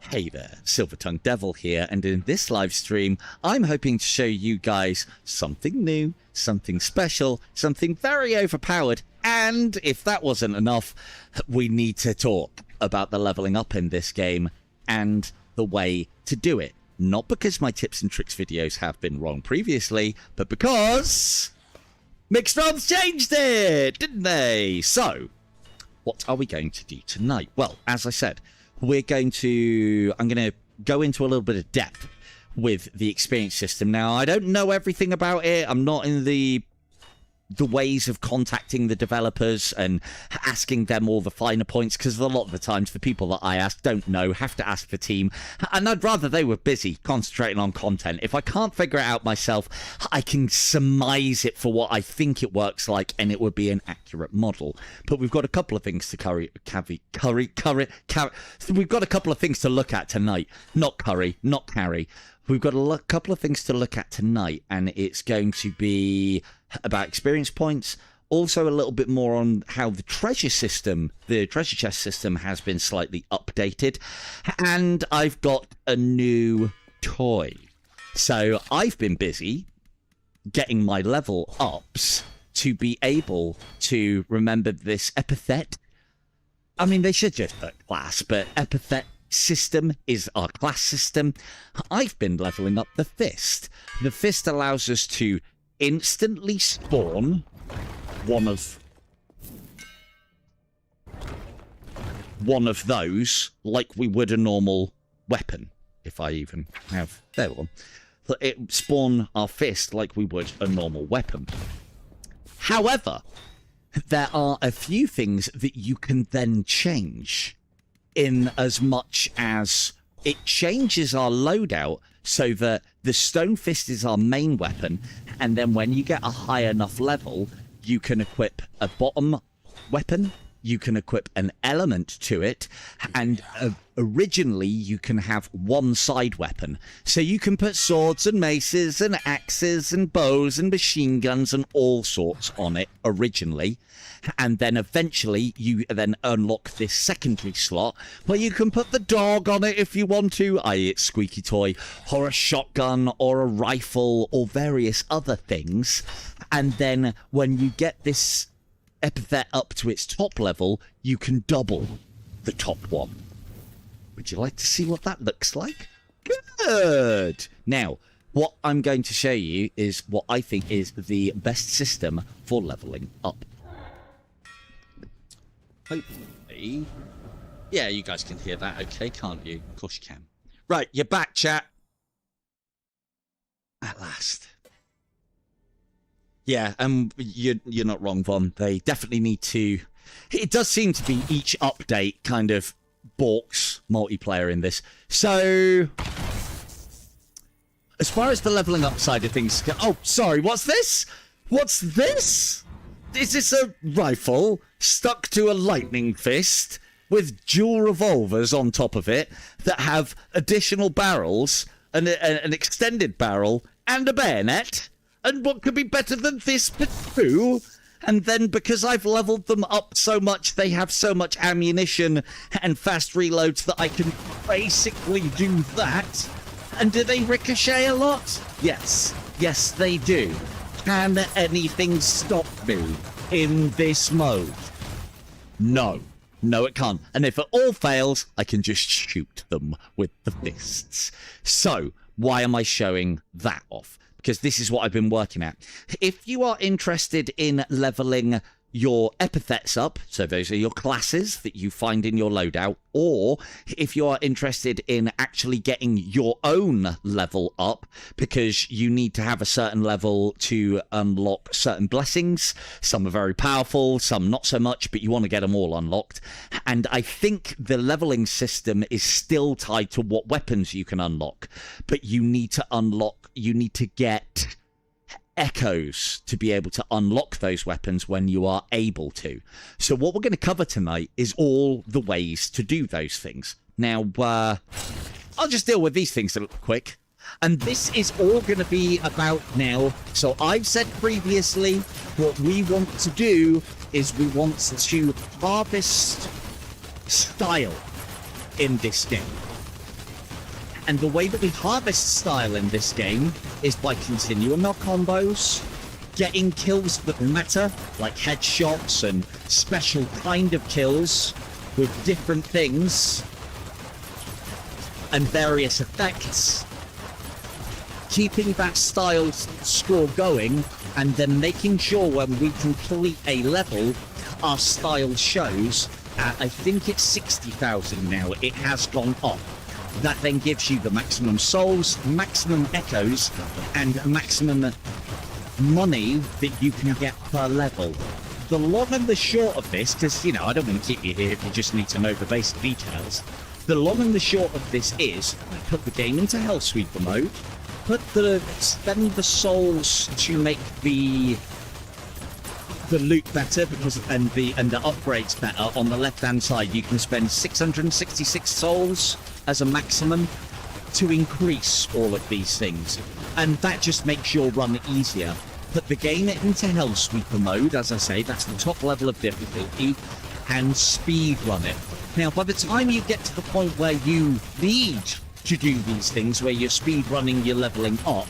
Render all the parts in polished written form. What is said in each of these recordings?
Hey there, Silver-Tongued Devil here, and in this live stream, I'm hoping to show you guys something new, something special, something very overpowered, and if that wasn't enough, we need to talk about the leveling up in this game and the way to do it. Not because my tips and tricks videos have been wrong previously, but because Mixron's changed it, didn't they? So, what are we going to do tonight? Well, as I said, I'm going to go into a little bit of depth with the experience system. Now, I don't know everything about it. I'm not in the ways of contacting the developers and asking them all the finer points, because a lot of the times the people that I ask don't know, have to ask the team, and I'd rather they were busy concentrating on content. If I can't figure it out myself, I can surmise it for what I think it works like, and it would be an accurate model. But we've got a couple of things to we've got a couple of things to look at tonight. Not carry. We've got a couple of things to look at tonight, and it's going to be about experience points, also a little bit more on how the treasure system, the treasure chest system, has been slightly updated, and I've got a new toy. So I've been busy getting my level ups to be able to remember this epithet. I mean, they should just put class, but epithet system is our class system. I've been leveling up the fist. The fist allows us to instantly spawn one of those, like we would a normal weapon. If I even have there one, it spawn our fist like we would a normal weapon. However, there are a few things that you can then change, in as much as it changes our loadout so that the stone fist is our main weapon, and then when you get a high enough level, you can equip a bottom weapon, you can equip an element to it, and originally you can have one side weapon. So you can put swords and maces and axes and bows and machine guns and all sorts on it originally, and then eventually you then unlock this secondary slot where you can put the dog on it if you want to, i.e. it's squeaky toy, or a shotgun or a rifle or various other things. And then when you get this epithet up to its top level, you can double the top one. Would you like to see what that looks like? Good! Now, what I'm going to show you is what I think is the best system for leveling up. Hopefully, yeah, you guys can hear that okay, can't you? Of course you can. Right, you're back, chat. At last. Yeah, you're not wrong, Von. They definitely need to. It does seem to be each update kind of balks multiplayer in this. So, as far as the leveling up side of things go, oh, sorry, what's this? What's this? Is this a rifle stuck to a lightning fist with dual revolvers on top of it that have additional barrels, an extended barrel, and a bayonet? And what could be better than this but two? And then because I've leveled them up so much, they have so much ammunition and fast reloads that I can basically do that. And do they ricochet a lot? Yes. Yes, they do. Can anything stop me in this mode? No. No, it can't. And if it all fails, I can just shoot them with the fists. So, why am I showing that off? Because this is what I've been working at. If you are interested in leveling your epithets up, so those are your classes that you find in your loadout, or if you are interested in actually getting your own level up, because you need to have a certain level to unlock certain blessings. Some are very powerful, some not so much, but you want to get them all unlocked. And I think the leveling system is still tied to what weapons you can unlock, but you need to get echoes to be able to unlock those weapons when you are able to. So what we're going to cover tonight is all the ways to do those things. Now, I'll just deal with these things a little quick. And this is all going to be about now. So I've said previously, what we want to do is we want to harvest style in this game. And the way that we harvest style in this game is by continuing our combos, getting kills that matter, like headshots and special kind of kills with different things and various effects, keeping that style score going, and then making sure when we complete a level, our style shows at, I think it's 60,000 now, it has gone up. That then gives you the maximum souls, maximum echoes, and maximum money that you can get per level. The long and the short of this, because, you know, I don't want to keep you here if you just need to know the basic details. The long and the short of this is, put the game into Hellsweeper mode, spend the souls to make the loot better, and the upgrades better. On the left hand side you can spend 666 souls as a maximum to increase all of these things, and that just makes your run easier. Put the game into Hellsweeper mode, as I say, that's the top level of difficulty, and speed run it. Now by the time you get to the point where you need to do these things, where you're speed running, you're leveling up,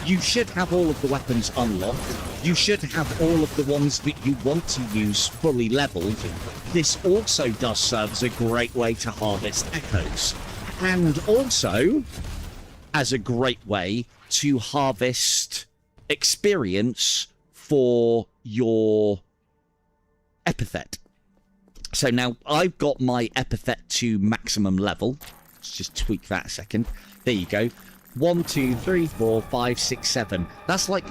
you should have all of the weapons unlocked. You should have all of the ones that you want to use fully leveled. This also does serve as a great way to harvest echoes, and also as a great way to harvest experience for your epithet. So now I've got my epithet to maximum level. Let's just tweak that a second. There you go. 1, 2, 3, 4, 5, 6, 7. That's like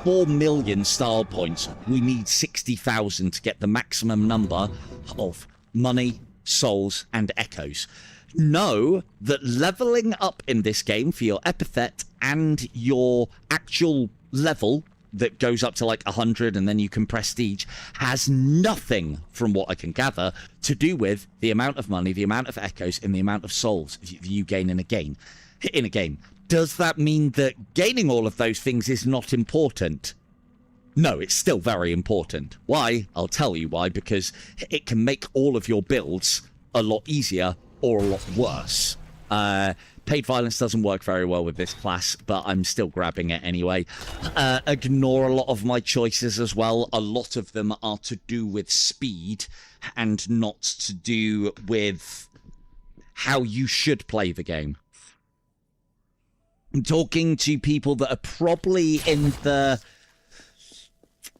4 million style points. We need 60,000 to get the maximum number of money, souls, and echoes. Know that leveling up in this game for your epithet and your actual level that goes up to like 100 and then you can prestige has nothing, from what I can gather, to do with the amount of money, the amount of echoes, and the amount of souls you gain in a game. Does that mean that gaining all of those things is not important? No, it's still very important. Why? I'll tell you why. Because it can make all of your builds a lot easier or a lot worse. Paid violence doesn't work very well with this class, but I'm still grabbing it anyway. Ignore a lot of my choices as well. A lot of them are to do with speed and not to do with how you should play the game. I'm talking to people that are probably in the,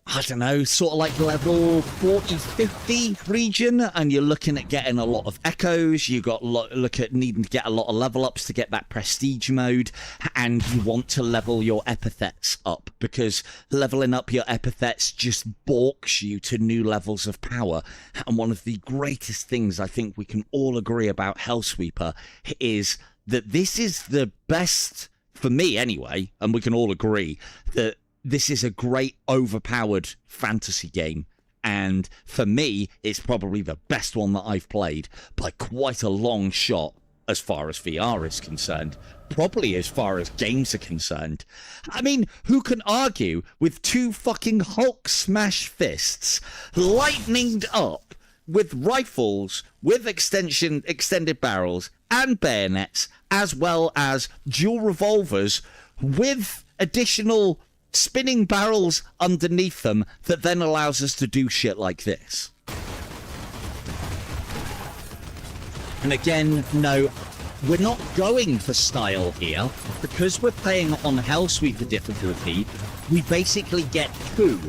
I don't know, sort of like level 40, 50 region, and you're looking at getting a lot of echoes. You got look at needing to get a lot of level ups to get that prestige mode, and you want to level your epithets up, because leveling up your epithets just balks you to new levels of power. And one of the greatest things I think we can all agree about Hellsweeper is that this is the best, for me anyway, and we can all agree that this is a great overpowered fantasy game, and for me it's probably the best one that I've played by quite a long shot as far as VR is concerned, probably as far as games are concerned. I mean, who can argue with two fucking Hulk smash fists lightninged up with rifles with extended barrels and bayonets, as well as dual revolvers with additional spinning barrels underneath them that then allows us to do shit like this? And again, no, we're not going for style here. Because we're playing on Hellsweeper difficulty, we basically get 2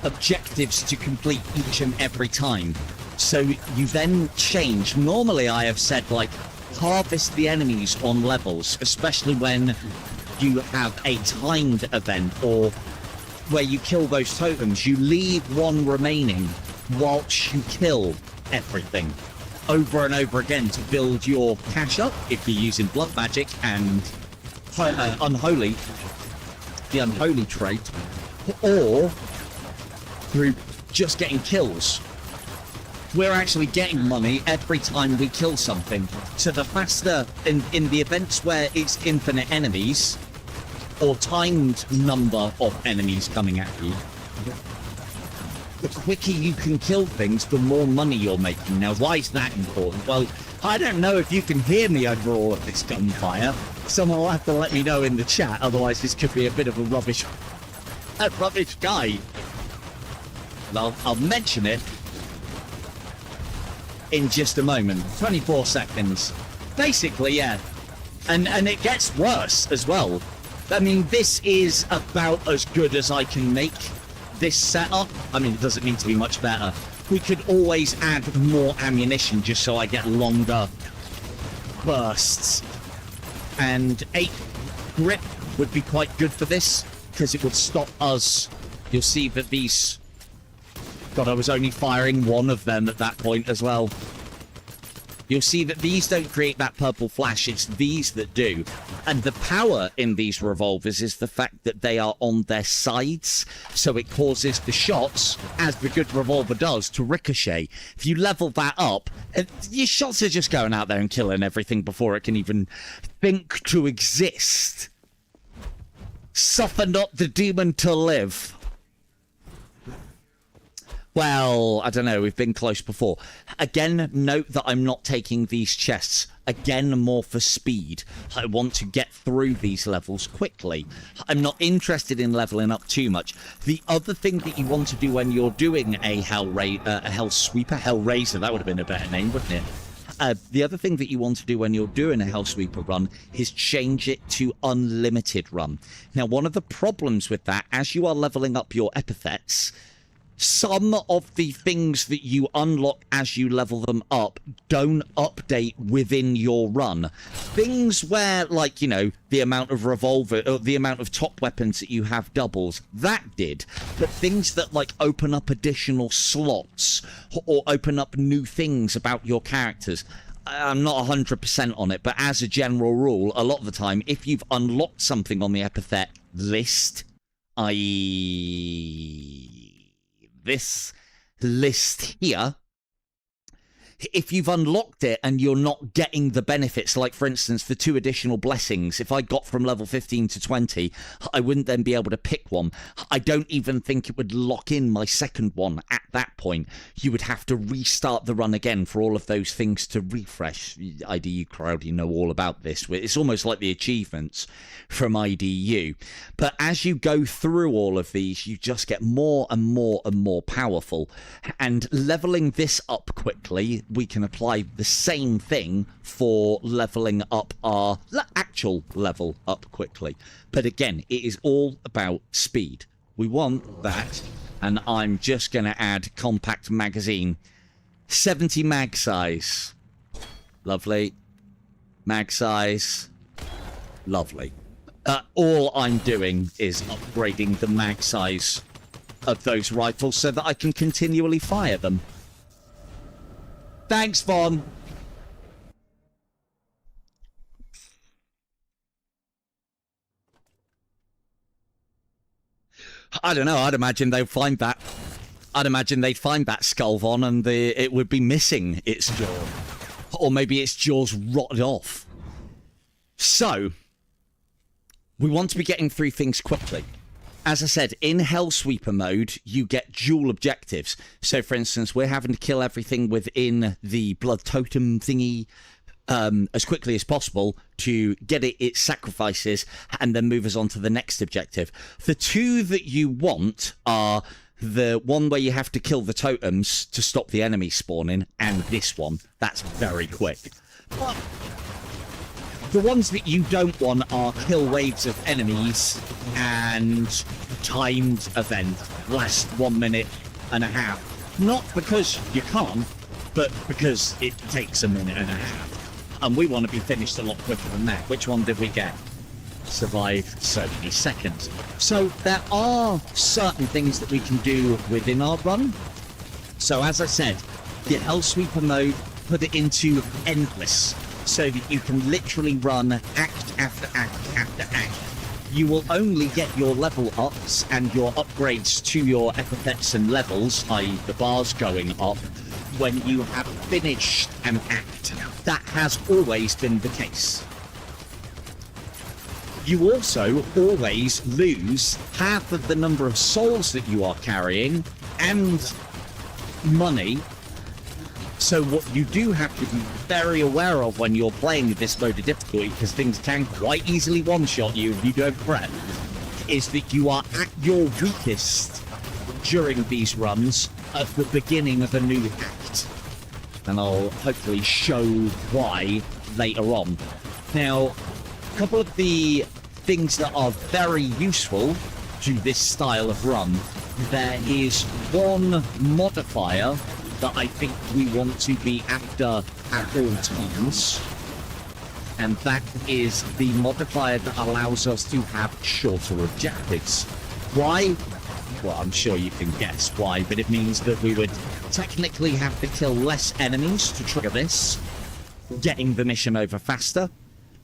objectives to complete each and every time. So you then change. Normally I have said, like, harvest the enemies on levels, especially when you have a timed event or where you kill those totems. You leave one remaining whilst you kill everything over and over again to build your cash up if you're using blood magic and unholy, the unholy trait, or through just getting kills. We're actually getting money every time we kill something. So the faster, in the events where it's infinite enemies, or timed number of enemies coming at you, the quicker you can kill things, the more money you're making. Now, why is that important? Well, I don't know if you can hear me over all of this gunfire. Someone will have to let me know in the chat, otherwise this could be a bit of a rubbish guide. I'll mention it in just a moment. 24 seconds. Basically, yeah. And it gets worse as well. I mean, this is about as good as I can make this setup. I mean, it doesn't need to be much better. We could always add more ammunition just so I get longer bursts. And 8 grip would be quite good for this, because it would stop us. You'll see that these... God, I was only firing one of them at that point as well. You'll see that these don't create that purple flash, it's these that do. And the power in these revolvers is the fact that they are on their sides, so it causes the shots, as the good revolver does, to ricochet. If you level that up, your shots are just going out there and killing everything before it can even think to exist. Suffer not the demon to live. Well, I don't know, we've been close before. Again, note that I'm not taking these chests. Again, more for speed. I want to get through these levels quickly. I'm not interested in leveling up too much. The other thing that you want to do when you're doing a Hellsweeper, that would have been a better name, wouldn't it? The other thing that you want to do when you're doing a Hellsweeper run is change it to unlimited run. Now, one of the problems with that, as you are leveling up your epithets, some of the things that you unlock as you level them up don't update within your run. Things where, like, you know, the amount of revolver, or the amount of top weapons that you have doubles, that did. But things that, like, open up additional slots or open up new things about your characters, I'm not 100% on it, but as a general rule, a lot of the time, if you've unlocked something on the epithet list, i.e. this list here, if you've unlocked it and you're not getting the benefits, like for instance the 2 additional blessings, if I got from level 15 to 20, I wouldn't then be able to pick one. I don't even think it would lock in my second one at that point. You would have to restart the run again for all of those things to refresh. IDU crowd, you know all about this. It's almost like the achievements from IDU. But as you go through all of these, you just get more and more and more powerful. And leveling this up quickly, we can apply the same thing for leveling up our actual level up quickly. But again, it is all about speed. We want that, and I'm just going to add compact magazine. 70 mag size. Lovely. Mag size. Lovely. All I'm doing is upgrading the mag size of those rifles so that I can continually fire them. Thanks, Vaughn. I don't know. I'd imagine they'd find that. I'd imagine they'd find that skull, Vaughn, and it would be missing its jaw. Or maybe its jaw's rotted off. So, we want to be getting through things quickly. As I said, in Hellsweeper mode, you get dual objectives. So, for instance, we're having to kill everything within the blood totem thingy as quickly as possible to get its sacrifices and then move us on to the next objective. The 2 that you want are the one where you have to kill the totems to stop the enemy spawning, and this one. That's very quick. But the ones that you don't want are kill waves of enemies and timed event, last 1 minute and a half. Not because you can't, but because it takes a minute and a half. And we want to be finished a lot quicker than that. Which one did we get? Survive so many seconds. So there are certain things that we can do within our run. So as I said, the Hellsweeper mode, put it into endless, so that you can literally run act after act after act. You will only get your level ups and your upgrades to your epithets and levels, i.e. the bars going up, when you have finished an act. That has always been the case. You also always lose half of the number of souls that you are carrying and money So what you do have to be very aware of when you're playing this mode of difficulty, because things can quite easily one-shot you if you don't prep, is that you are at your weakest during these runs at the beginning of a new act. And I'll hopefully show why later on. Now, a couple of the things that are very useful to this style of run, there is one modifier that I think we want to be after at all times, and that is the modifier that allows us to have shorter objectives. Why? Well, I'm sure you can guess why, but it means that we would technically have to kill less enemies to trigger this, getting the mission over faster.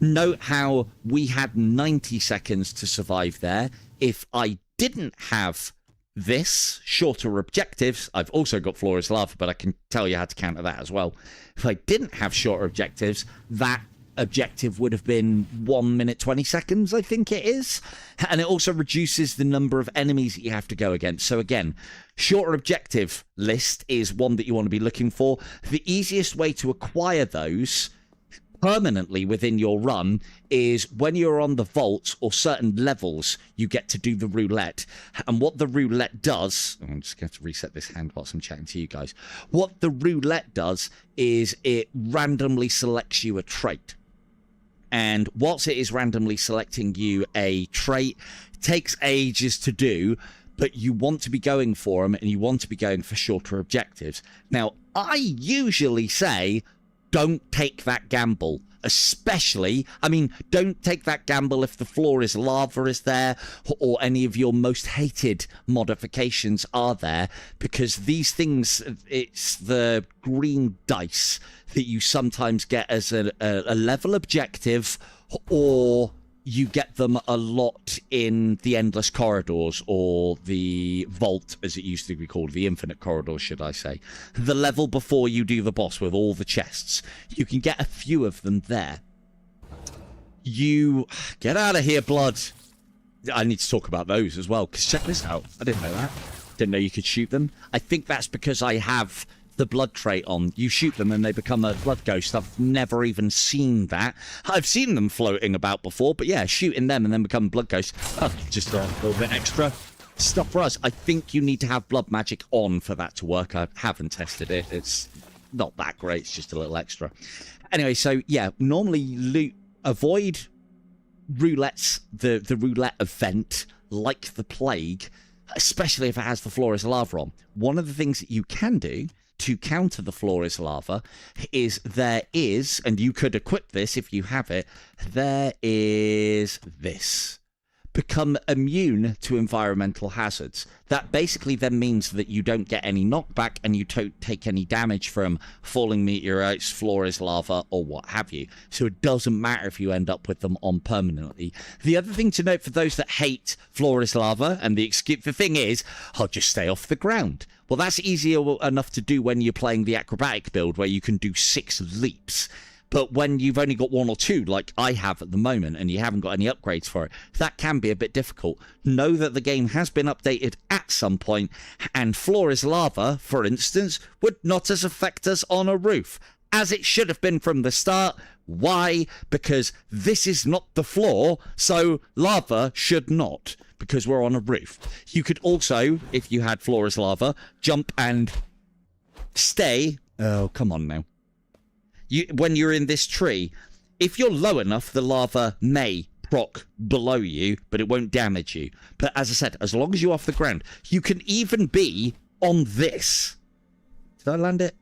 Note how we had 90 seconds to survive there. If I didn't have this, shorter objectives, I've also got floor is lava, but I can tell you how to counter that as well. If I didn't have shorter objectives, that objective would have been 1 minute 20 seconds, I think it is. And it also reduces the number of enemies that you have to go against. So again, shorter objective list is one that you want to be looking for. The easiest way to acquire those permanently within your run is when you're on the vault or certain levels, you get to do the roulette. And what the roulette does, I'm just going to reset this hand whilst I'm chatting to you guys. What the roulette does is it randomly selects you a trait. And whilst it is randomly selecting you a trait, it takes ages to do, but you want to be going for them and you want to be going for shorter objectives. Now, I usually say, don't take that gamble, especially, I mean, don't take that gamble if the floor is lava is there or any of your most hated modifications are there, because these things, it's the green dice that you sometimes get as a level objective, or you get them a lot in the endless corridors, or the vault as it used to be called, the infinite corridors should I say, the level before you do the boss with all the chests. You can get a few of them there. You get out of here, blood. I need to talk about those as well, because check this out, I didn't know that. Didn't know you could shoot them. I think that's because I have the blood trait on. You shoot them and they become a blood ghost. I've never even seen that. I've seen them floating about before, but yeah, shooting them and then become blood ghosts, just a little bit extra stuff for us. I think you need to have blood magic on for that to work. I haven't tested it. It's not that great. It's just a little extra. Anyway, so yeah, normally avoid roulettes, the roulette event, like the plague, especially if it has the floor is lava on. One of the things that you can do to counter the floor is lava is there is, and you could equip this if you have it, there is this. Become immune to environmental hazards. That basically then means that you don't get any knockback and you don't take any damage from falling meteorites, floor is lava, or what have you. So it doesn't matter if you end up with them on permanently. The other thing to note for those that hate floor is lava, and the thing is, I'll just stay off the ground. Well, that's easier enough to do when you're playing the acrobatic build where you can do 6 leaps. But when you've only got 1 or 2, like I have at the moment, and you haven't got any upgrades for it, that can be a bit difficult. Know that the game has been updated at some point, and floor is lava, for instance, would not as affect us on a roof, as it should have been from the start. Why? Because this is not the floor, so lava should not, because we're on a roof. You could also, if you had floor is lava, jump and stay. Oh, come on now. When you're in this tree, if you're low enough, the lava may proc below you, but it won't damage you. But as I said, as long as you're off the ground, you can even be on this. Did I land it?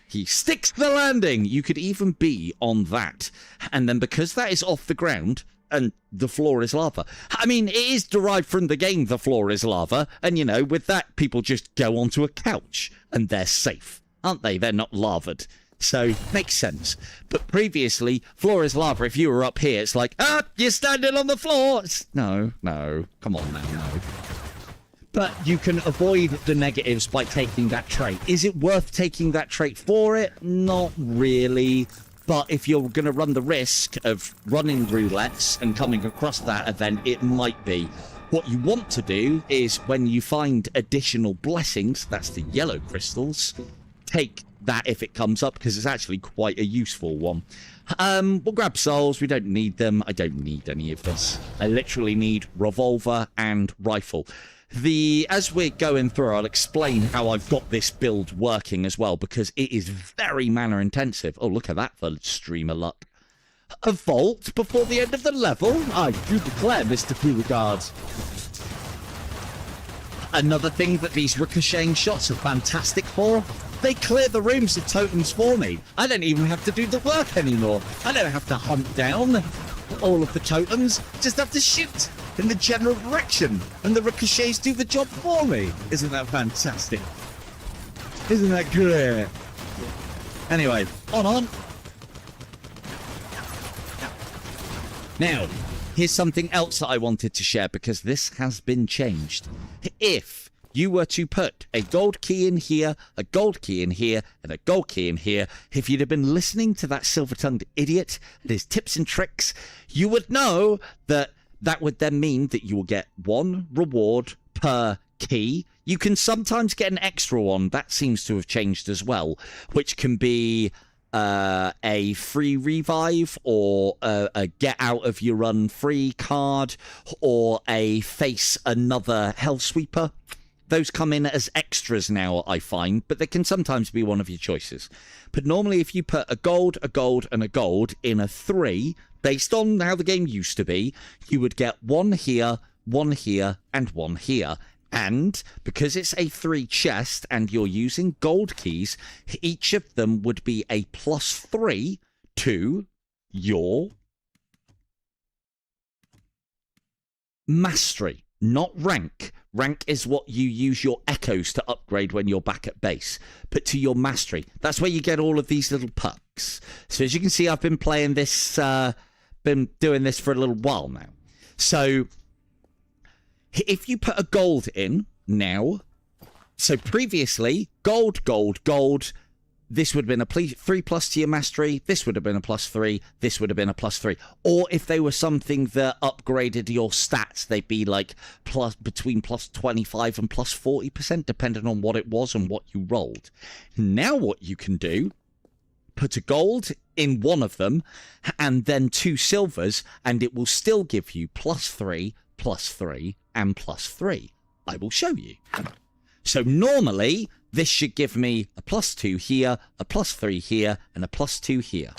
He sticks the landing. You could even be on that. And then because that is off the ground and the floor is lava. I mean, it is derived from the game, the floor is lava. And, you know, with that, people just go onto a couch and they're safe, aren't they? They're not lavaed. So, makes sense. But previously, floor is lava. If you were up here, it's like, you're standing on the floor. No, come on now, no. But you can avoid the negatives by taking that trait. Is it worth taking that trait for it? Not really. But if you're going to run the risk of running roulettes and coming across that event, it might be. What you want to do is when you find additional blessings, that's the yellow crystals, take that if it comes up, because it's actually quite a useful one. We'll grab souls. We don't need them. I don't need any of this. I literally need revolver and rifle. As we're going through, I'll explain how I've got this build working as well, because it is very mana intensive. Oh, look at that for streamer luck. A vault before the end of the level? I do declare, Mr. Beauregard. Another thing that these ricocheting shots are fantastic for, they clear the rooms of totems for me. I don't even have to do the work anymore. I don't have to hunt down all of the totems. Just have to shoot in the general direction, and the ricochets do the job for me. Isn't that fantastic? Isn't that great? Anyway, on. Now, here's something else that I wanted to share, because this has been changed. If you were to put a gold key in here, a gold key in here, and a gold key in here, if you'd have been listening to that silver-tongued idiot and his tips and tricks, you would know that that would then mean that you will get 1 reward per key. You can sometimes get an extra one. That seems to have changed as well, which can be a free revive, or a get out of your run free card, or a face another Hellsweeper. Those come in as extras now, I find, but they can sometimes be one of your choices. But normally if you put a gold, and a gold in a 3, based on how the game used to be, you would get 1 here, 1 here, and 1 here. And because it's a 3 chest and you're using gold keys, each of them would be a +3 to your mastery, not rank. Rank is what you use your echoes to upgrade when you're back at base. But to your mastery, that's where you get all of these little pucks. So as you can see, I've been playing this, been doing this for a little while now. So if you put a gold in now, so previously, gold, this would have been a 3+ to your mastery, this would have been a +3, this would have been a +3. Or if they were something that upgraded your stats, they'd be like between +25 and +40%, depending on what it was and what you rolled. Now what you can do, put a gold in one of them, and then 2 silvers, and it will still give you +3, +3, and +3. I will show you. So normally, this should give me a +2 here, a +3 here, and a +2 here.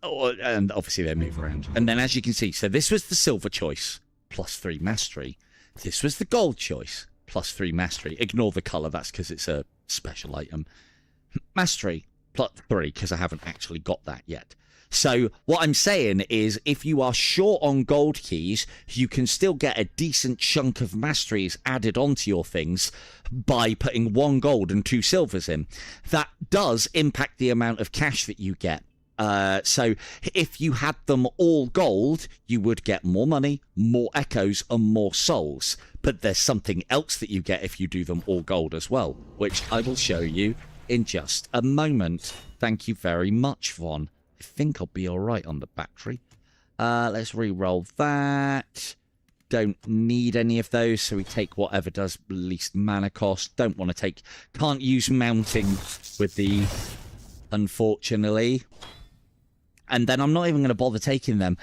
Oh, and obviously they move around. And then as you can see, so this was the silver choice, +3 mastery. This was the gold choice, +3 mastery. Ignore the colour, that's because it's a special item. Mastery, +3, because I haven't actually got that yet. So what I'm saying is, if you are short on gold keys, you can still get a decent chunk of masteries added onto your things by putting 1 gold and 2 silvers in. That does impact the amount of cash that you get. So if you had them all gold, you would get more money, more echoes, and more souls. But there's something else that you get if you do them all gold as well, which I will show you in just a moment. Thank you very much, Von. I think I'll be alright on the battery. Let's re-roll that. Don't need any of those, so we take whatever does least mana cost. Don't want to take... Can't use mounting with the... Unfortunately. And then I'm not even going to bother taking them.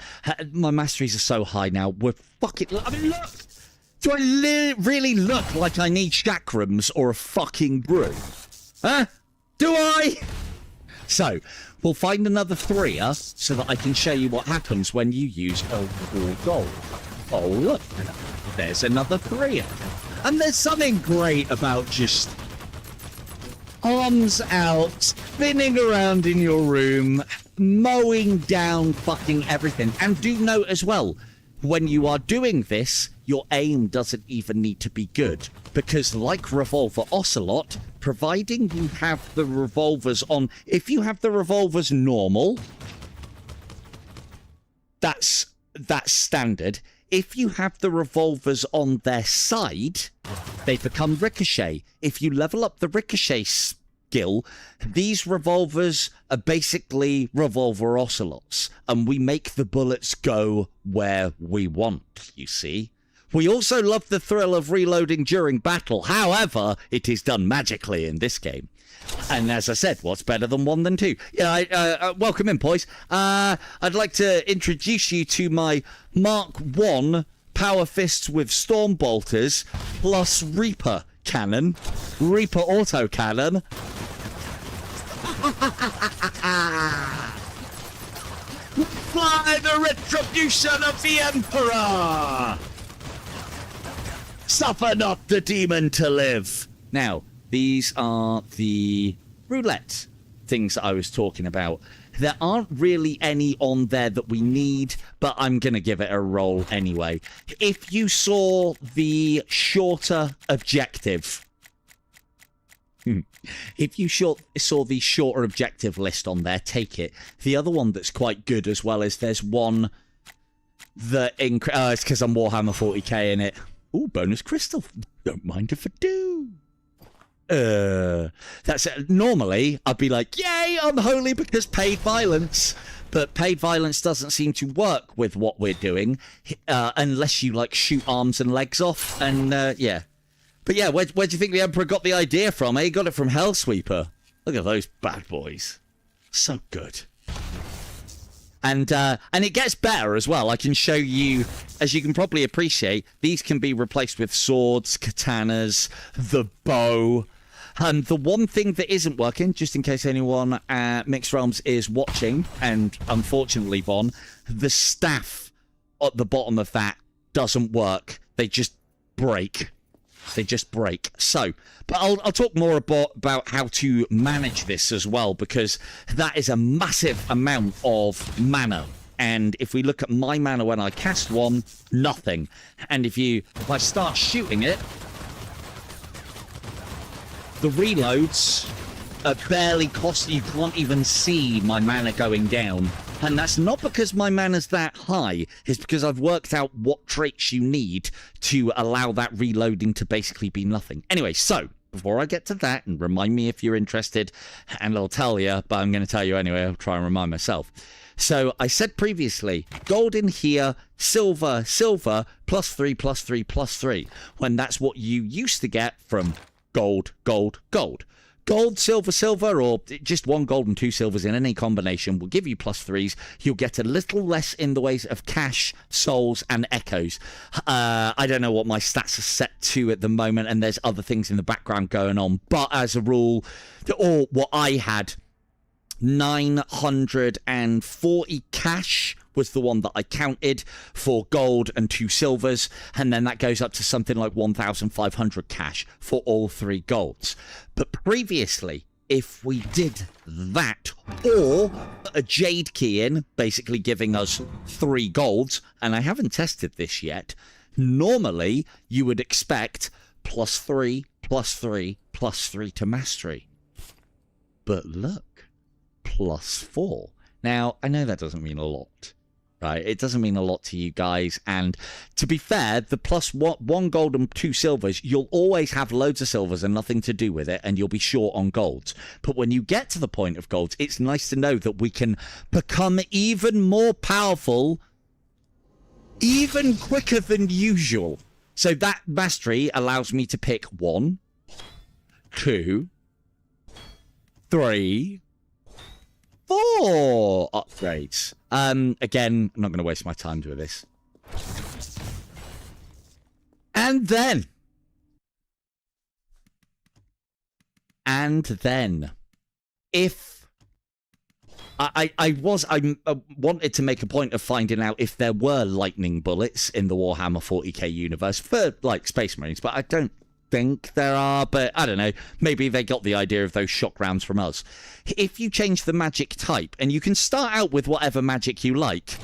My masteries are so high now. We're fucking... I mean, look! Do I really look like I need chakrams or a fucking brew? Huh? Do I? So, we'll find another 3er so that I can show you what happens when you use overall gold. Oh, look. There's another 3er. And there's something great about just arms out, spinning around in your room, mowing down fucking everything. And do note as well, when you are doing this, your aim doesn't even need to be good. Because like Revolver Ocelot, providing you have the revolvers on... If you have the revolvers normal, that's standard. If you have the revolvers on their side, they become ricochet. If you level up the ricochet skill, these revolvers are basically Revolver Ocelots. And we make the bullets go where we want, you see. We also love the thrill of reloading during battle. However, it is done magically in this game. And as I said, what's better than 1 than 2? Yeah, welcome in, boys. I'd like to introduce you to my Mark 1 Power Fists with Storm Bolters plus Reaper Cannon. Reaper Auto Cannon. Fly the retribution of the Emperor! Suffer not the demon to live. Now, these are the roulette things that I was talking about. There aren't really any on there that we need, but I'm going to give it a roll anyway. If you saw the shorter objective... If you saw the shorter objective list on there, take it. The other one that's quite good as well is there's one that... it's because I'm Warhammer 40k in it. Ooh, bonus crystal. Don't mind if I do. That's it. Normally, I'd be like, yay, unholy because paid violence. But paid violence doesn't seem to work with what we're doing unless you, like, shoot arms and legs off. And, yeah. But, yeah, where do you think the Emperor got the idea from? He got it from Hellsweeper. Look at those bad boys. So good. And it gets better as well. I can show you, as you can probably appreciate, these can be replaced with swords, katanas, the bow. And the one thing that isn't working, just in case anyone at Mixed Realms is watching, and unfortunately, Von, the staff at the bottom of that doesn't work. They just break. They just break. So, but I'll talk more about how to manage this as well, because that is a massive amount of mana. And if we look at my mana when I cast one, nothing. And if I start shooting it, the reloads are barely costly. You can't even see my mana going down. And that's not because my mana's that high. It's because I've worked out what traits you need to allow that reloading to basically be nothing. Anyway, so before I get to that, and remind me if you're interested, and I'll tell you, but I'm going to tell you anyway. I'll try and remind myself. So I said previously, gold in here, silver, silver, +3, +3, +3. When that's what you used to get from gold, gold, gold. Gold, silver, silver, or just 1 gold and 2 silvers in any combination will give you +3s. You'll get a little less in the ways of cash, souls, and echoes. I don't know what my stats are set to at the moment, and there's other things in the background going on. But as a rule, or what I had, 940 cash was the one that I counted for gold and 2 silvers, and then that goes up to something like 1,500 cash for all 3 golds. But previously, if we did that, or a jade key in, basically giving us 3 golds, and I haven't tested this yet, normally you would expect +3, +3, +3 to mastery. But look, +4. Now, I know that doesn't mean a lot. Right, it doesn't mean a lot to you guys, and to be fair, the +1 gold and 2 silvers, you'll always have loads of silvers and nothing to do with it, and you'll be short on golds. But when you get to the point of golds, it's nice to know that we can become even more powerful, even quicker than usual. So that mastery allows me to pick 1, 2, 3, 4 upgrades. Again, I'm not going to waste my time doing this. And then, if I wanted to make a point of finding out if there were lightning bullets in the Warhammer 40k universe for, like, Space Marines, but I don't think there are, but I don't know, maybe they got the idea of those shock rounds from us. If you change the magic type, and you can start out with whatever magic you like,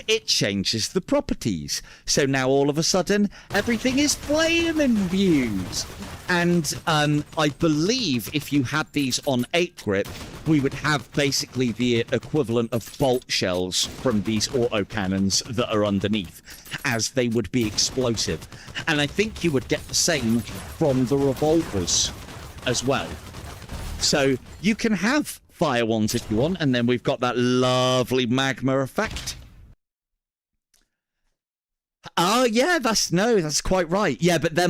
it changes the properties. So now all of a sudden everything is flaming views. And I believe if you had these on 8 grip, we would have basically the equivalent of bolt shells from these autocannons that are underneath, as they would be explosive. And I think you would get the same from the revolvers as well. So you can have fire ones if you want, and then we've got that lovely magma effect. Oh, yeah, that's quite right. Yeah, but they're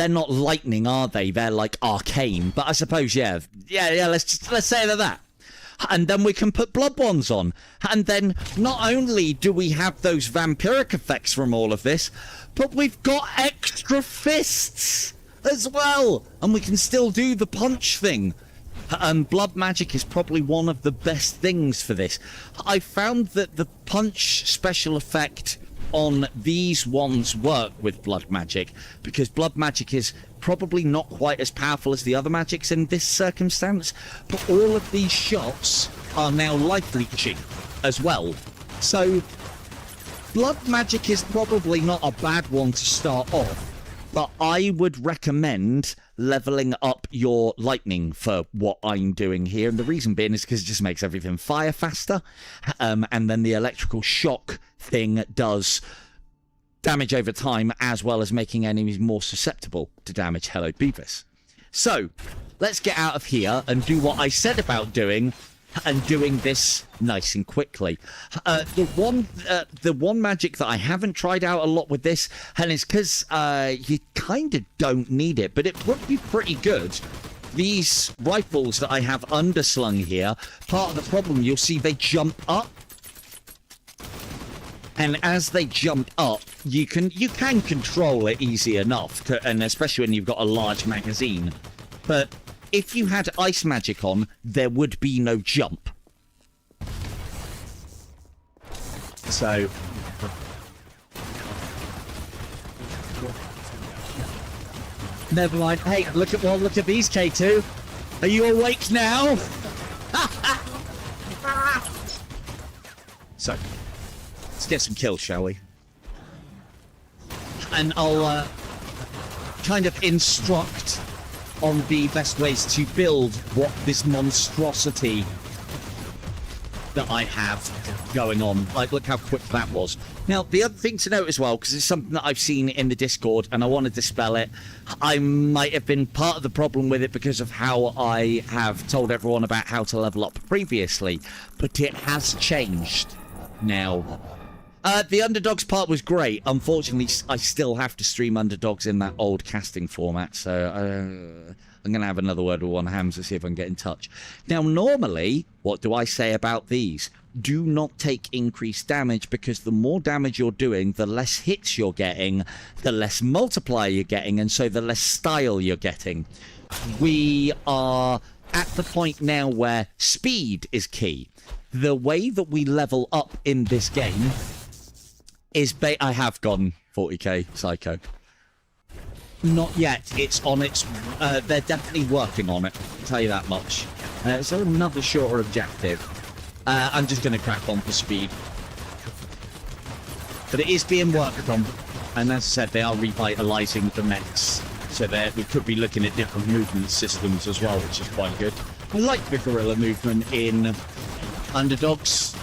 not lightning, are they? They're like arcane. But I suppose, yeah, let's say they're that. And then we can put blood ones on. And then not only do we have those vampiric effects from all of this, but we've got extra fists as well. And we can still do the punch thing. Blood magic is probably one of the best things for this. I found that the punch special effect on these ones work with blood magic, because blood magic is probably not quite as powerful as the other magics in this circumstance, but all of these shots are now life leeching as well. So blood magic is probably not a bad one to start off, but I would recommend leveling up your lightning for what I'm doing here. And the reason being is because it just makes everything fire faster. And then the electrical shock thing does damage over time, as well as making enemies more susceptible to damage. Hello, Beavis. So let's get out of here and do what I said about doing, and doing this nice and quickly. The one magic that I haven't tried out a lot with this, and it's because you kind of don't need it, but it would be pretty good. These rifles that I have underslung here, part of the problem, you'll see they jump up. And as they jump up, you can control it easy enough, and especially when you've got a large magazine. But if you had ice magic on, there would be no jump. So never mind. Hey, look at these, K2. Are you awake now? So let's get some kills, shall we? And I'll kind of instruct on the best ways to build what this monstrosity that I have going on. Like, look how quick that was. Now, the other thing to note as well, because it's something that I've seen in the Discord, and I want to dispel it, I might have been part of the problem with it because of how I have told everyone about how to level up previously, but it has changed now. The Underdogs part was great. Unfortunately, I still have to stream Underdogs in that old casting format, so I'm going to have another word with one Hams to see if I can get in touch. Now, normally, what do I say about these? Do not take increased damage, because the more damage you're doing, the less hits you're getting, the less multiplier you're getting, and so the less style you're getting. We are at the point now where speed is key. The way that we level up in this game is I have gone 40k psycho. Not yet. It's on its... they're definitely working on it. I'll tell you that much. It's another shorter objective. I'm just going to crack on for speed. But it is being worked on. And as I said, they are revitalising the mechs. So we could be looking at different movement systems as well, which is quite good. I like the guerrilla movement in Underdogs.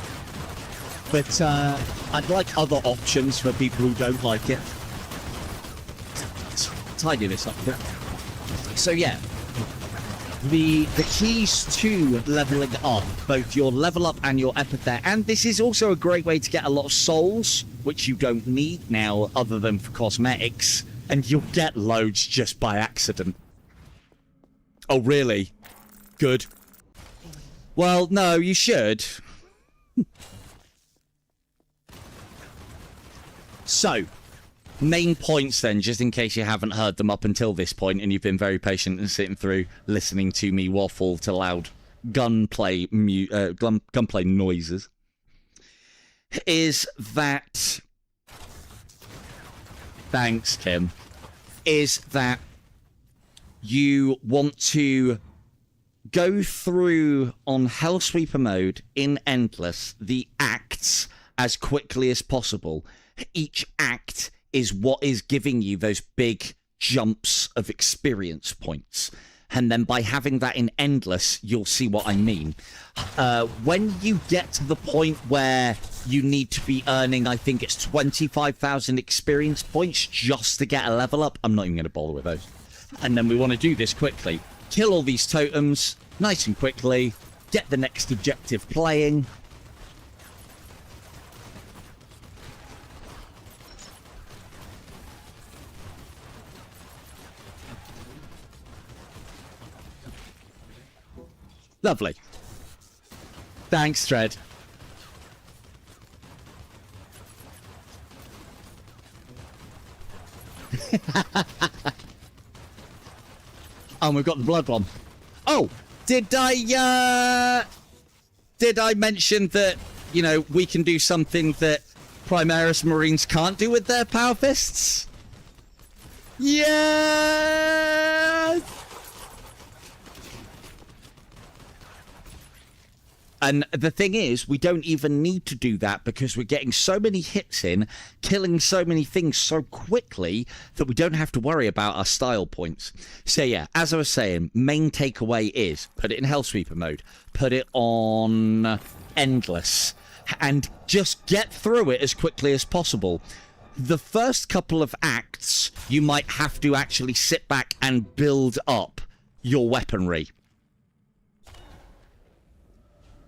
But I'd like other options for people who don't like it. Tidy this up a bit. So yeah, the keys to leveling up, both your level up and your epithet, and this is also a great way to get a lot of souls, which you don't need now other than for cosmetics, and you'll get loads just by accident. Oh really? Good. Well, no, you should. So, main points then, just in case you haven't heard them up until this point and you've been very patient and sitting through listening to me waffle to loud gunplay noises, is that... Thanks, Kim. Is that you want to go through on Hellsweeper mode in Endless the acts as quickly as possible. Each act is what is giving you those big jumps of experience points. And then by having that in Endless, you'll see what I mean. When you get to the point where you need to be earning, I think it's 25,000 experience points just to get a level up. I'm not even going to bother with those. And then we want to do this quickly. Kill all these totems nice and quickly. Get the next objective playing. Lovely. Thanks, Tread. Oh, we've got the blood one. Oh, did I mention that, you know, we can do something that Primaris Marines can't do with their power fists? Yes! And the thing is, we don't even need to do that because we're getting so many hits in, killing so many things so quickly that we don't have to worry about our style points. So yeah, as I was saying, main takeaway is put it in Hellsweeper mode, put it on endless, and just get through it as quickly as possible. The first couple of acts, you might have to actually sit back and build up your weaponry.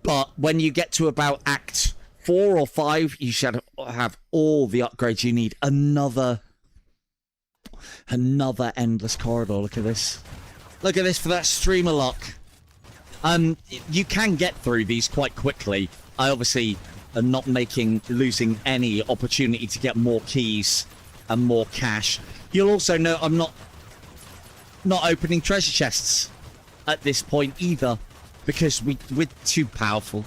But when you get to about Act 4 or 5, you should have all the upgrades you need. Another endless corridor. Look at this. Look at this for that streamer lock. You can get through these quite quickly. I obviously am not losing any opportunity to get more keys and more cash. You'll also know I'm not opening treasure chests at this point either. Because we're too powerful.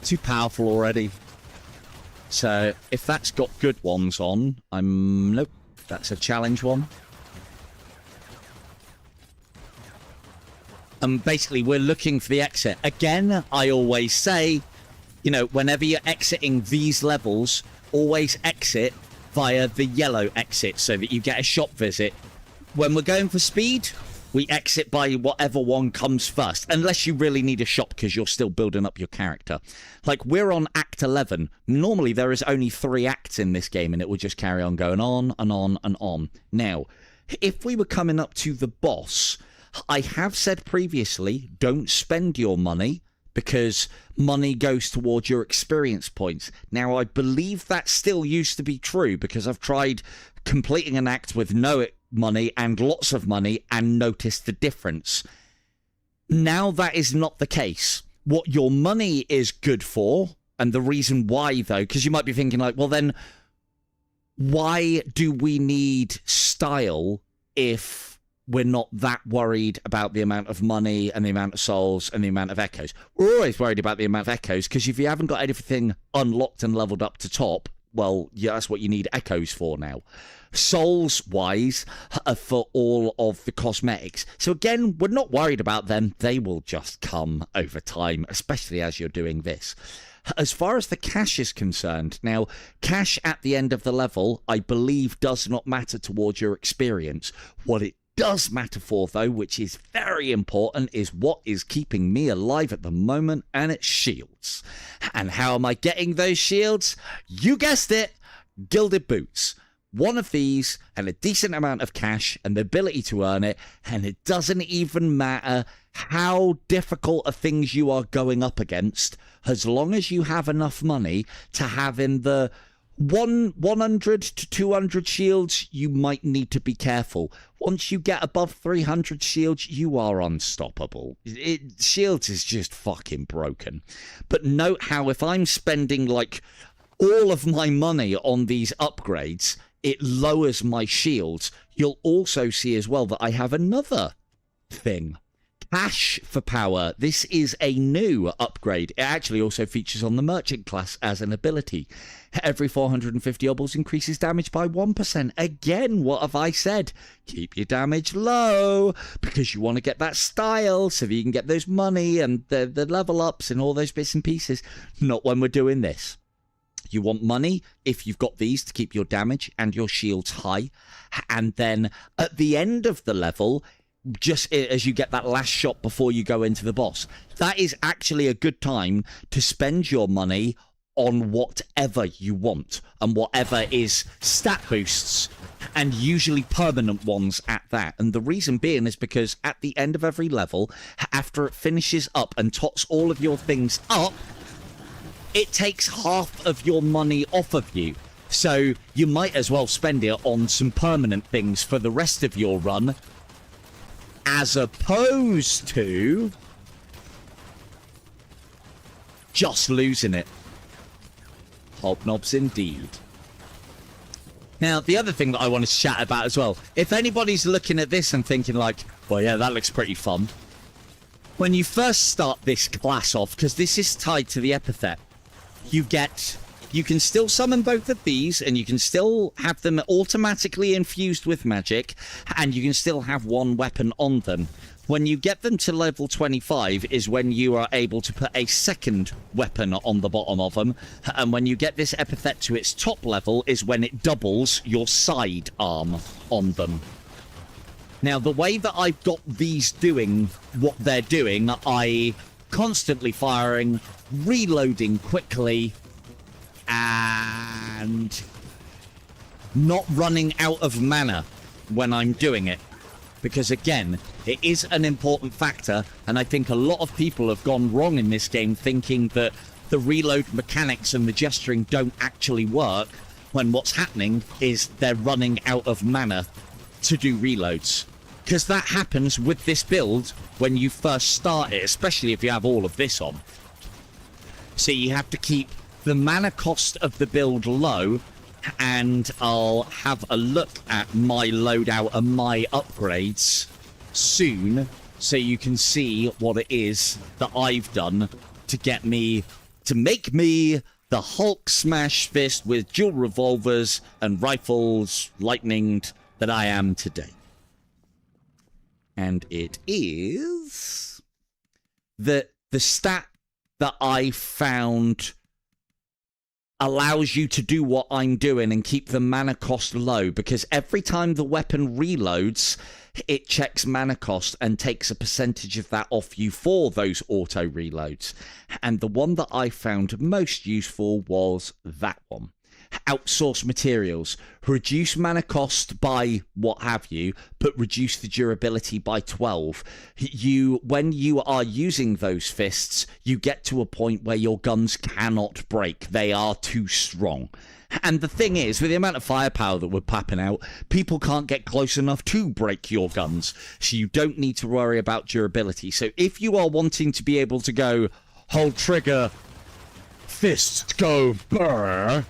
Too powerful already. So, if that's got good ones on, nope, that's a challenge one. And basically, we're looking for the exit. Again, I always say, you know, whenever you're exiting these levels, always exit via the yellow exit so that you get a shop visit. When we're going for speed, we exit by whatever one comes first, unless you really need a shop because you're still building up your character. Like, we're on Act 11. Normally, there is only 3 acts in this game, and it will just carry on going on and on and on. Now, if we were coming up to the boss, I have said previously, don't spend your money because money goes towards your experience points. Now, I believe that still used to be true because I've tried completing an act with no money and lots of money and noticed the difference. Now that is not the case. What your money is good for, and the reason why though, because you might be thinking like, well then, why do we need style if we're not that worried about the amount of money and the amount of souls and the amount of echoes? We're always worried about the amount of echoes because if you haven't got everything unlocked and leveled up to top, well, yeah, that's what you need echoes for now. Souls-wise, for all of the cosmetics. So again, we're not worried about them. They will just come over time, especially as you're doing this. As far as the cash is concerned, now, cash at the end of the level, I believe, does not matter towards your experience. What it does matter for, though, which is very important, is what is keeping me alive at the moment, and it's shields. And how am I getting those shields? You guessed it, gilded boots. One of these and a decent amount of cash and the ability to earn it, and it doesn't even matter how difficult are things you are going up against, as long as you have enough money to have in the 100 to 200 shields, you might need to be careful. Once you get above 300 shields, you are unstoppable. Shields is just fucking broken. But note how if I'm spending like all of my money on these upgrades, it lowers my shields. You'll also see as well that I have another thing. Cash for power. This is a new upgrade. It actually also features on the merchant class as an ability. Every 450 obols increases damage by 1%. Again, what have I said? Keep your damage low because you want to get that style so that you can get those money and the level ups and all those bits and pieces. Not when we're doing this. You want money if you've got these to keep your damage and your shields high. And then at the end of the level, just as you get that last shot before you go into the boss, that is actually a good time to spend your money on whatever you want and whatever is stat boosts, and usually permanent ones at that. And the reason being is because at the end of every level, after it finishes up and tots all of your things up, it takes half of your money off of you. So you might as well spend it on some permanent things for the rest of your run, as opposed to just losing it. Hobnobs indeed. Now, the other thing that I want to chat about as well, if anybody's looking at this and thinking like, well, yeah, that looks pretty fun. When you first start this class off, because this is tied to the epithet, you can still summon both of these, and you can still have them automatically infused with magic, and you can still have one weapon on them. When you get them to level 25 is when you are able to put a second weapon on the bottom of them, and when you get this epithet to its top level is when it doubles your side arm on them. Now, the way that I've got these doing what they're doing, I constantly firing, reloading quickly, and not running out of mana when I'm doing it. Because again, it is an important factor, and I think a lot of people have gone wrong in this game thinking that the reload mechanics and the gesturing don't actually work, when what's happening is they're running out of mana to do reloads. Because that happens with this build when you first start it, especially if you have all of this on. So you have to keep the mana cost of the build low, and I'll have a look at my loadout and my upgrades soon, so you can see what it is that I've done to make me the Hulk smash fist with dual revolvers and rifles lightninged that I am today. And it is the stat that I found allows you to do what I'm doing and keep the mana cost low, because every time the weapon reloads, it checks mana cost and takes a percentage of that off you for those auto reloads. And the one that I found most useful was that one. Outsource materials. Reduce mana cost by what have you, but reduce the durability by 12. When you are using those fists, you get to a point where your guns cannot break. They are too strong. And the thing is, with the amount of firepower that we're popping out, people can't get close enough to break your guns. So you don't need to worry about durability. So if you are wanting to be able to go, hold trigger, fist, go, brr,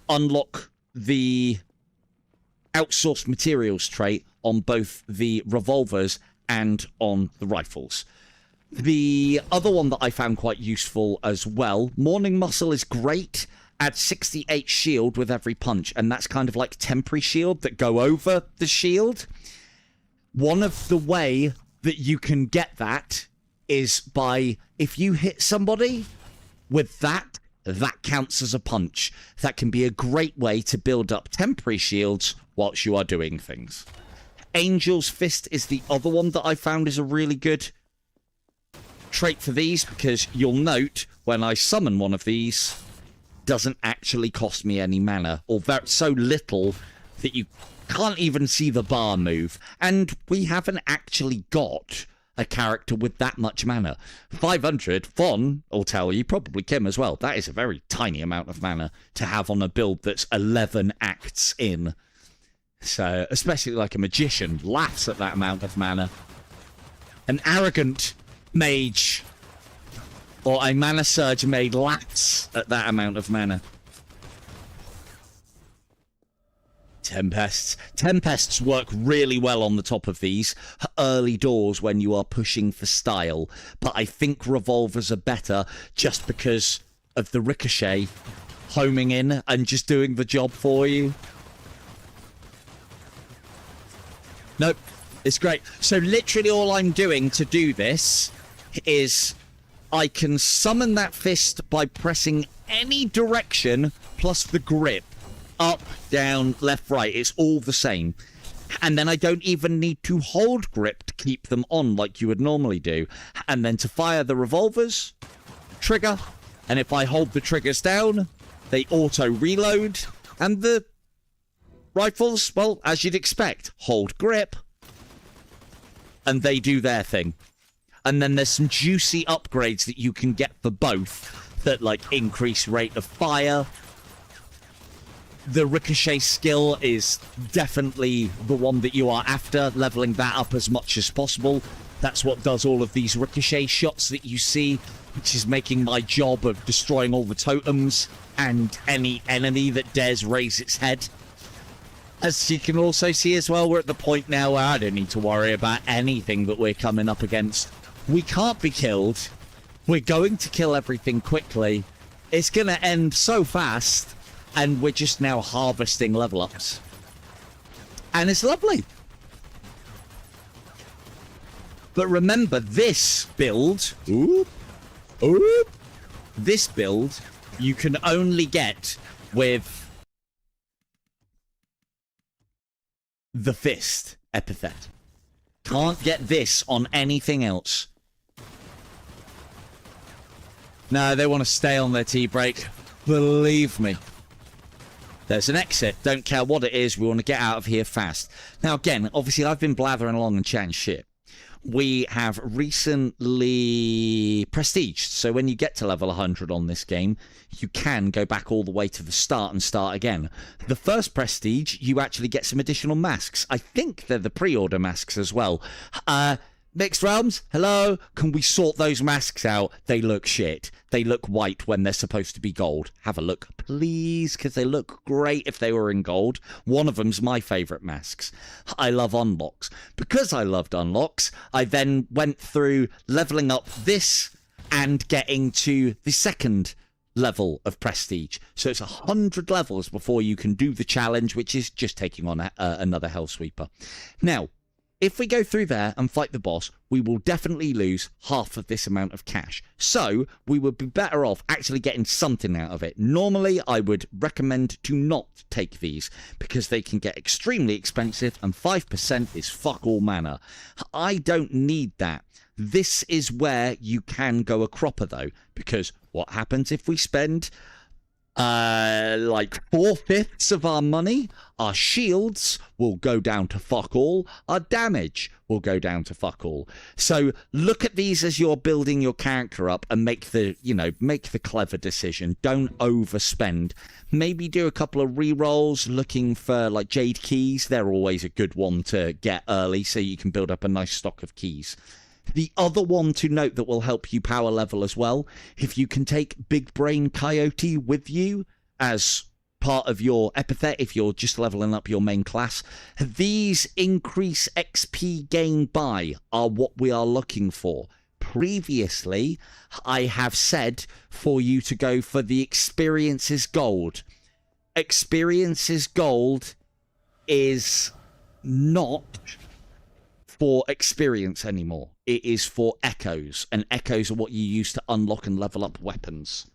unlock the outsourced materials trait on both the revolvers and on the rifles. The other one that I found quite useful as well, Morning Muscle, is great. Add 68 shield with every punch, and that's kind of like temporary shield that go over the shield. One of the way that you can get that is by, if you hit somebody with that counts as a punch. That can be a great way to build up temporary shields whilst you are doing things. Angel's Fist is the other one that I found is a really good trait for these, because you'll note when I summon one of these, doesn't actually cost me any mana, or so little that you can't even see the bar move. And we haven't actually got a character with that much mana. 500, Von will tell you, probably Kim as well, that is a very tiny amount of mana to have on a build that's 11 acts in. So, especially like a magician laughs at that amount of mana. An arrogant mage or a mana surge mage laughs at that amount of mana. Tempests work really well on the top of these early doors when you are pushing for style, but I think revolvers are better just because of the ricochet homing in and just doing the job for you. Nope, it's great. So literally all I'm doing to do this is I can summon that fist by pressing any direction plus the grip. Up, down, left, right. It's all the same. And then I don't even need to hold grip to keep them on like you would normally do. And then to fire the revolvers, trigger. And if I hold the triggers down, they auto reload. And the rifles, well, as you'd expect, hold grip. And they do their thing. And then there's some juicy upgrades that you can get for both that like increase rate of fire. The ricochet skill is definitely the one that you are after, leveling that up as much as possible. That's what does all of these ricochet shots that you see, which is making my job of destroying all the totems and any enemy that dares raise its head. As you can also see as well, we're at the point now where I don't need to worry about anything that we're coming up against. We can't be killed. We're going to kill everything quickly. It's going to end so fast, and we're just now harvesting level ups. And it's lovely. But remember, this build, this build, you can only get with the fist epithet. Can't get this on anything else. No, they want to stay on their tea break. Believe me. There's an exit. Don't care what it is. We want to get out of here fast. Now, again, obviously, I've been blathering along and chatting shit. We have recently prestiged. So when you get to level 100 on this game, you can go back all the way to the start and start again. The first prestige, you actually get some additional masks. I think they're the pre-order masks as well. Mixed Realms, hello? Can we sort those masks out? They look shit. They look white when they're supposed to be gold. Have a look, please, because they look great if they were in gold. One of them's my favourite masks. I love unlocks. Because I loved unlocks, I then went through levelling up this and getting to the second level of prestige. So it's 100 levels before you can do the challenge, which is just taking on another Hellsweeper. Now, if we go through there and fight the boss, we will definitely lose half of this amount of cash. So we would be better off actually getting something out of it. Normally, I would recommend to not take these because they can get extremely expensive and 5% is fuck all manner. I don't need that. This is where you can go a cropper though, because what happens if we spend like 4/5 of our money? Our shields will go down to fuck all. Our damage will go down to fuck all. So look at these as you're building your character up and make the, make the clever decision. Don't overspend. Maybe do a couple of re-rolls looking for like jade keys. They're always a good one to get early so you can build up a nice stock of keys. The other one to note that will help you power level as well, if you can take Big Brain Coyote with you as part of your epithet, if you're just leveling up your main class, these increase XP gain by are what we are looking for. Previously, I have said for you to go for the Experiences Gold. Experiences Gold is not for experience anymore. It is for echoes, and echoes are what you use to unlock and level up weapons.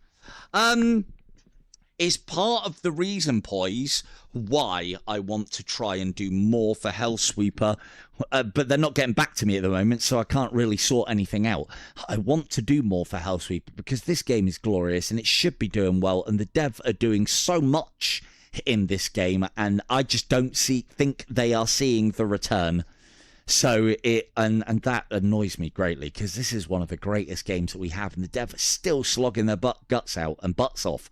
Is part of the reason, boys, why I want to try and do more for Hellsweeper, but they're not getting back to me at the moment, so I can't really sort anything out. I want to do more for Hellsweeper because this game is glorious and it should be doing well, and the dev are doing so much in this game, and I just don't think they are seeing the return. So and that annoys me greatly because this is one of the greatest games that we have, and the dev are still slogging their guts out and butts off,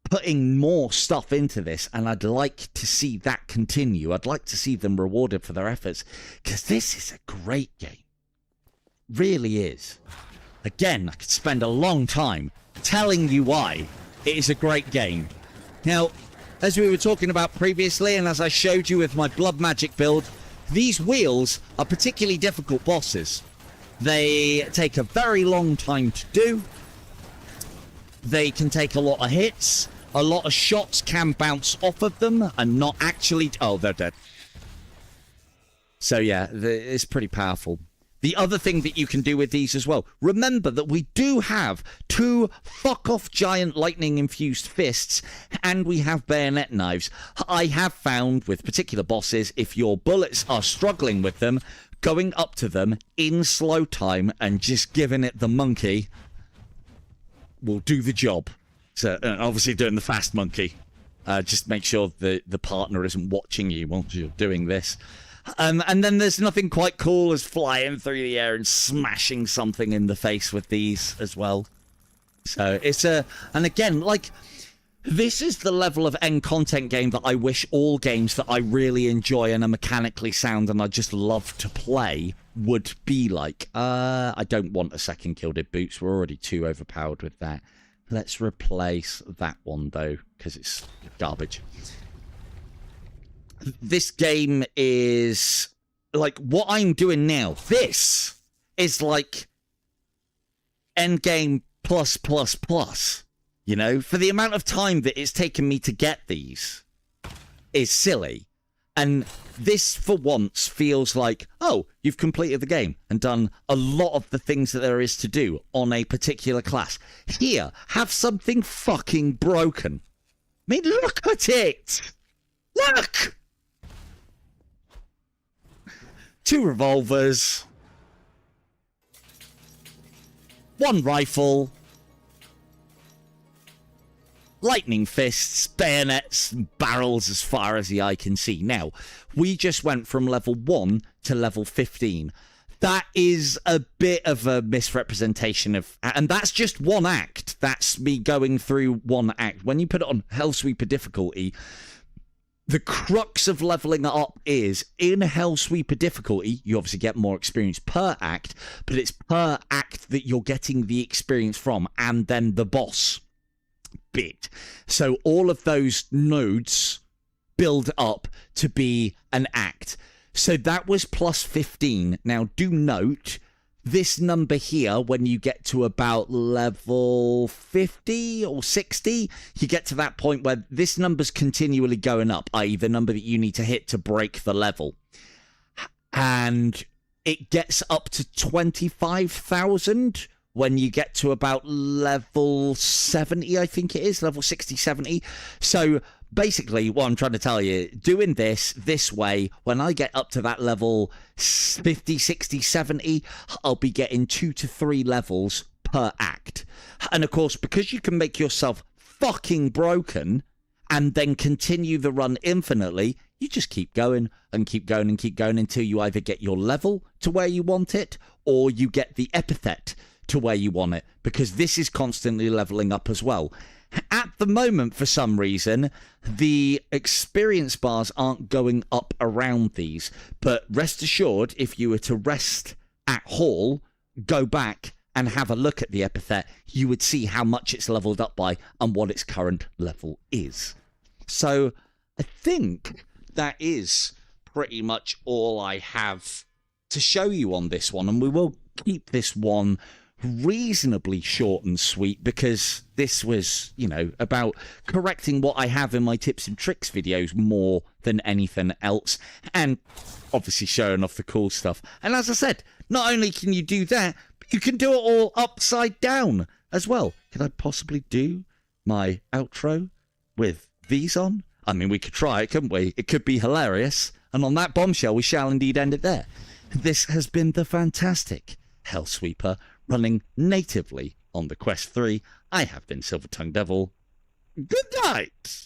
putting more stuff into this, and I'd like to see that continue. I'd like to see them rewarded for their efforts because this is a great game. Really is. Again, I could spend a long time telling you why it is a great game. Now, as we were talking about previously, and as I showed you with my blood magic build, these wheels are particularly difficult bosses. They take a very long time to do. They can take a lot of hits. A lot of shots can bounce off of them and not actually... Oh, they're dead. So yeah, it's pretty powerful. The other thing that you can do with these as well, remember that we do have 2 fuck-off giant lightning-infused fists, and we have bayonet knives. I have found with particular bosses, if your bullets are struggling with them, going up to them in slow time and just giving it the monkey will do the job. So obviously doing the fast monkey. Just make sure the partner isn't watching you whilst you're doing this. And then there's nothing quite cool as flying through the air and smashing something in the face with these as well. So it's and again, like, this is the level of end content game that I wish all games that I really enjoy and are mechanically sound and I just love to play would be like. I don't want a second gilded boots. We're already too overpowered with that. Let's replace that one, though, because it's garbage. This game is like what I'm doing now. This is like endgame plus plus plus. You know, for the amount of time that it's taken me to get these is silly. And this, for once, feels like, oh, you've completed the game and done a lot of the things that there is to do on a particular class. Here, have something fucking broken. I mean, look at it! Look! 2 revolvers. 1 rifle. Lightning fists, bayonets, barrels as far as the eye can see. Now, we just went from level 1 to level 15. That is a bit of a misrepresentation of... And that's just one act. That's me going through one act. When you put it on Hellsweeper difficulty, the crux of leveling it up is, in Hellsweeper difficulty, you obviously get more experience per act, but it's per act that you're getting the experience from, and then the boss bit. So all of those nodes build up to be an act. So that was plus 15. Now do note this number here, when you get to about level 50 or 60, you get to that point where this number's continually going up, i.e. the number that you need to hit to break the level. And it gets up to 25,000 when you get to about level 70, I think it is, level 60, 70. So basically what I'm trying to tell you, doing this way, when I get up to that level 50, 60, 70, I'll be getting 2 to 3 levels per act. And of course, because you can make yourself fucking broken and then continue the run infinitely, you just keep going and keep going and keep going until you either get your level to where you want it, or you get the epithet to where you want it, because this is constantly leveling up as well. At the moment, for some reason, the experience bars aren't going up around these, but rest assured, if you were to rest at Hall, go back and have a look at the epithet, you would see how much it's leveled up by and what its current level is. So I think that is pretty much all I have to show you on this one, and we will keep this one reasonably short and sweet, because this was, you know, about correcting what I have in my tips and tricks videos more than anything else, and obviously showing off the cool stuff. And as I said, not only can you do that, but you can do it all upside down as well. Could I possibly do my outro with these on? I mean, we could try it, couldn't we? It could be hilarious. And on that bombshell, we shall indeed end it there. This has been the fantastic Hellsweeper, running natively on the Quest 3. I have been Silver Tongue Devil. Good night!